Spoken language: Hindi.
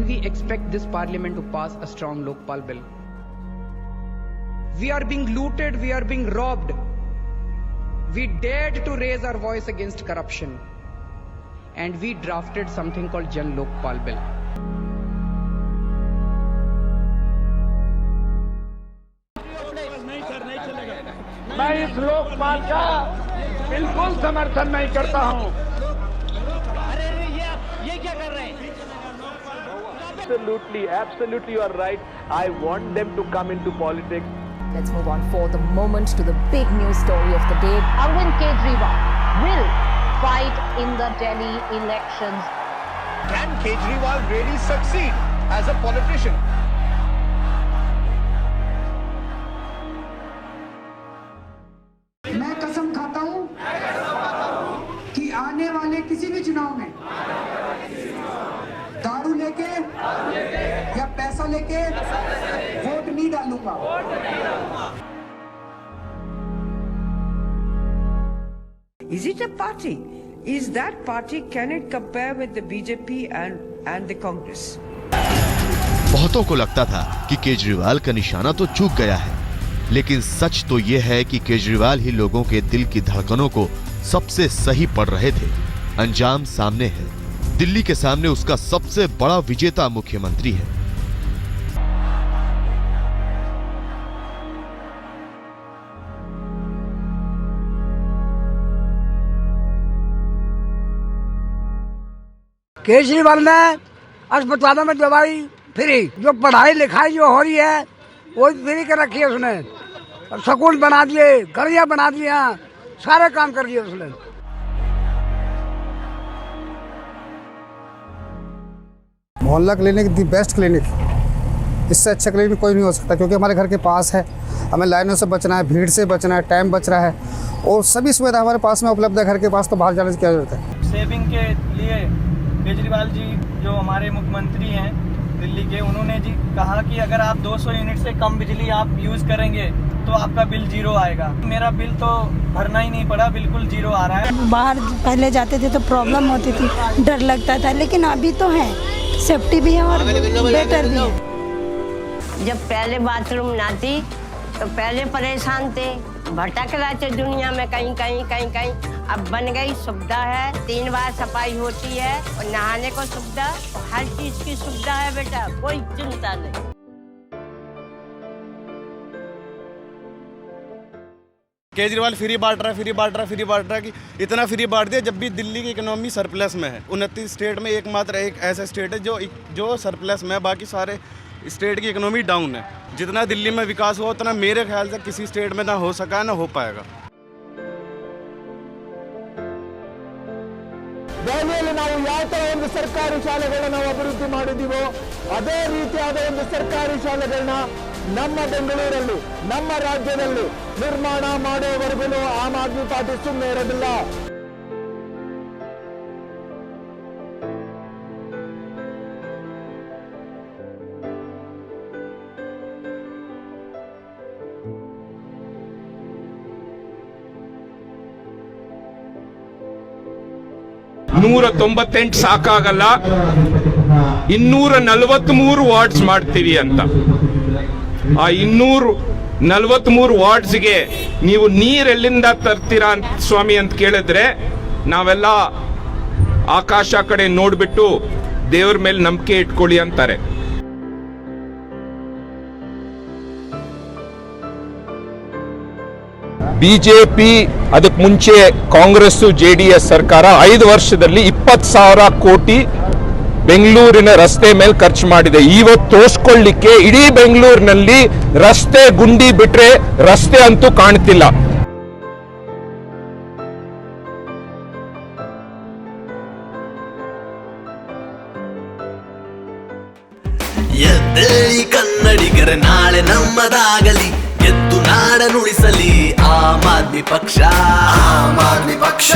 we expect this parliament to pass a strong Lokpal bill. We are being looted, we are being robbed. We dared to raise our voice against corruption, and we drafted something called Jan Lokpal bill. मैं इस लोकपाल का बिल्कुल समर्थन नहीं करता हूं। अरे ये क्या कर रहे हैं? Absolutely, you are right. I want them to come into politics. Let's move on for the moment to the big news story of the day. Arvind Kejriwal will fight in the Delhi elections. Can Kejriwal really succeed as a politician? मैं कसम खाता हूं कि आने वाले किसी भी चुनाव में दारू लेके या पैसा लेके वोट नहीं डालूंगा। Is it a party? Is that party, can it compare with the BJP and the Congress? बहुतों को लगता था कि केजरीवाल का निशाना तो चूक गया है, लेकिन सच तो ये है कि केजरीवाल ही लोगों के दिल की धड़कनों को सबसे सही पढ़ रहे थे। अंजाम सामने है। दिल्ली के सामने उसका सबसे बड़ा विजेता मुख्यमंत्री है। केजरीवाल ने अस्पतालों में दवाई फ्री, जो पढ़ाई लिखाई जो हो रही है वो फ्री कर रखी है उसने। स्कूल बना दिए, गलियां बना दिया, सारे काम कर दिए उसने। मोहल्ला क्लिनिक दी बेस्ट क्लिनिक, इससे अच्छा क्लिनिक कोई नहीं हो सकता, क्योंकि हमारे घर के पास है। हमें लाइनों से बचना है, भीड़ से बचना है, टाइम बच रहा है और सभी सुविधा हमारे पास में उपलब्ध है घर के पास, तो बाहर जाने की क्या जरूरत है। सेविंग के लिए केजरीवाल जी जो हमारे मुख्यमंत्री हैं दिल्ली के, उन्होंने जी कहा कि अगर आप 200 यूनिट से कम बिजली आप यूज़ करेंगे तो आपका बिल जीरो आएगा। मेरा बिल तो भरना ही नहीं पड़ा, बिल्कुल जीरो आ रहा है। बाहर पहले जाते थे तो प्रॉब्लम होती थी, डर लगता था, लेकिन अभी तो है, सेफ्टी भी है और बेटर भी है। जब पहले बाथरूम ना थी तो पहले परेशान थे, भटक रहे थे दुनिया में कहीं कहीं। अब बन गई सुविधा है, 3 बार सफाई होती है और नहाने को सुविधा, हर चीज की सुविधा है बेटा, कोई चिंता नहीं। केजरीवाल फ्री बांट रहा है कि इतना फ्री बांट दिया जब भी दिल्ली की इकोनॉमी सरप्लस में है। 29 स्टेट में एकमात्र एक ऐसा स्टेट है जो सरप्लस में है, बाकी सारे स्टेट की इकोनॉमी डाउन है। जितना दिल्ली में विकास हुआ उतना मेरे ख्याल से किसी स्टेट में ना हो सका ना हो पाएगा। ದೆಹಲಿಯಲ್ಲಿ ನಾವು ಯಾವ ತರ ಒಂದು ಸರ್ಕಾರಿ ಶಾಲೆಗಳನ್ನ ನಾವು ಅಭಿವೃದ್ಧಿ ಮಾಡಿದೀವೋ ಅದೇ ರೀತಿಯಾದ ಒಂದು ಸರ್ಕಾರಿ ಶಾಲೆಗಳನ್ನ ನಮ್ಮ ಬೆಂಗಳೂರಲ್ಲಿ, ನಮ್ಮ ರಾಜ್ಯದಲ್ಲಿ ನಿರ್ಮಾಣ ಮಾಡುವವರೆಗೂ ಆಮ್ ಆದ್ಮಿ ಪಾರ್ಟಿ ಸುಮ್ಮನೆ ಇರೋದಿಲ್ಲ। ನೂರ 98 ಸಾಕಾಗಲ್ಲ, 243 ವಾರ್ಡ್ಸ್ ಮಾಡ್ತೀವಿ ಅಂತ। ಆ 243 ವಾರ್ಡ್ಸ್ಗೆ ನೀವು ನೀರೆಲ್ಲಿಂದ ತರ್ತೀರಾ ಸ್ವಾಮಿ ಅಂತ ಕೇಳಿದ್ರೆ ನಾವೆಲ್ಲ ಆಕಾಶ ಕಡೆ ನೋಡ್ಬಿಟ್ಟು ದೇವ್ರ ಮೇಲೆ ನಂಬಿಕೆ ಇಟ್ಕೊಳ್ಳಿ ಅಂತಾರೆ। ಬಿಜೆಪಿ ಅದಕ್ಕೆ ಮುಂಚೆ ಕಾಂಗ್ರೆಸ್ ಜೆಡಿಎಸ್ ಸರ್ಕಾರ 5 ವರ್ಷದಲ್ಲಿ 20,000 ಕೋಟಿ ಬೆಂಗಳೂರಿನ ರಸ್ತೆ ಮೇಲೆ ಖರ್ಚು ಮಾಡಿದೆ। ಇವತ್ತು ತೋರಿಸ್ಕೊಳ್ಳಿಕ್ಕೆ ಇಡೀ ಬೆಂಗಳೂರಿನಲ್ಲಿ ರಸ್ತೆ ಗುಂಡಿ ಬಿಟ್ರೆ ರಸ್ತೆ ಅಂತೂ ಕಾಣ್ತಿಲ್ಲ। ಎದ್ದೇಳಿ ಕನ್ನಡಿಗರ ನಾಳೆ ನಮ್ಮದಾಗಲಿ, ಎದ್ದು ನಾಡನುಳಿಸಲಿ ಆಮ್ ಆದ್ಮಿ ಪಕ್ಷ, ಆಮ್ ಆದ್ಮಿ ಪಕ್ಷ।